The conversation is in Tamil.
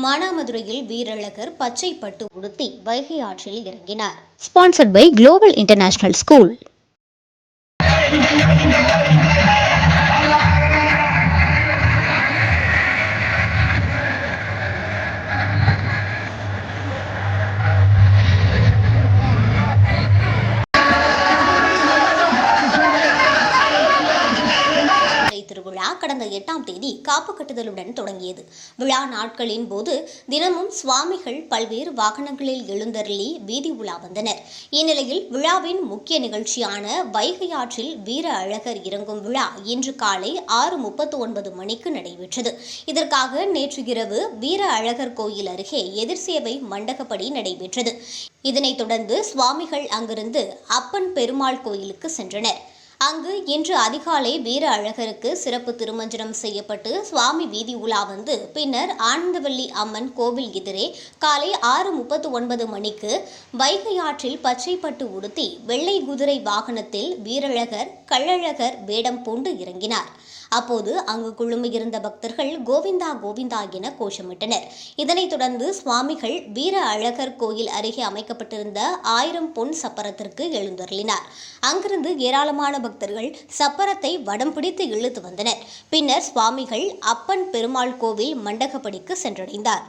மானாமதுரையில் வீரழகர் பச்சை பட்டு உடுத்தி வைகை ஆற்றில் இறங்கினார். Sponsored by global international school. திருவிழா கடந்த 8ஆம் தேதி காப்பு கட்டுதலுடன் தொடங்கியது. விழா நாட்களின் போது தினமும் சுவாமிகள் பல்வேறு வாகனங்களில் எழுந்தருளி வீதி உலா வந்தனர். இந்நிலையில் விழாவின் முக்கிய நிகழ்ச்சியான வைகை ஆற்றில் வீர அழகர் இறங்கும் விழா இன்று காலை 6:39 மணிக்கு நடைபெற்றது. இதற்காக நேற்று இரவு வீர அழகர் கோயில் அருகே எதிர்சேவை மண்டகப்படி நடைபெற்றது. இதனைத் தொடர்ந்து சுவாமிகள் அங்கிருந்து அப்பன் பெருமாள் கோயிலுக்கு சென்றனர். அங்கு இன்று அதிகாலை வீர அழகருக்கு சிறப்பு திருமஞ்சனம் செய்யப்பட்டு சுவாமி வீதி உலா வந்து பின்னர் ஆனந்தவல்லி அம்மன் கோவில் எதிரே காலை 6:39 மணிக்கு வைகை ஆற்றில் பச்சைப்பட்டு உடுத்தி வெள்ளை குதிரை வாகனத்தில் வீரழகர் கள்ளழகர் வேடம் பூண்டு இறங்கினார். அப்போது அங்கு குழுமியிருந்த பக்தர்கள் கோவிந்தா கோவிந்தா என கோஷமிட்டனர். இதனைத் தொடர்ந்து சுவாமிகள் வீர அழகர் கோயில் அருகே அமைக்கப்பட்டிருந்த 1000 பொன் சப்பரத்திற்கு எழுந்தருளினார். அங்கிருந்து ஏராளமான பக்தர்கள் சப்பரத்தை வடம் பிடித்து இழுத்து வந்தனர். பின்னர் சுவாமிகள் அப்பன் பெருமாள் கோவில் மண்டகப்படிக்கு சென்றடைந்தார்.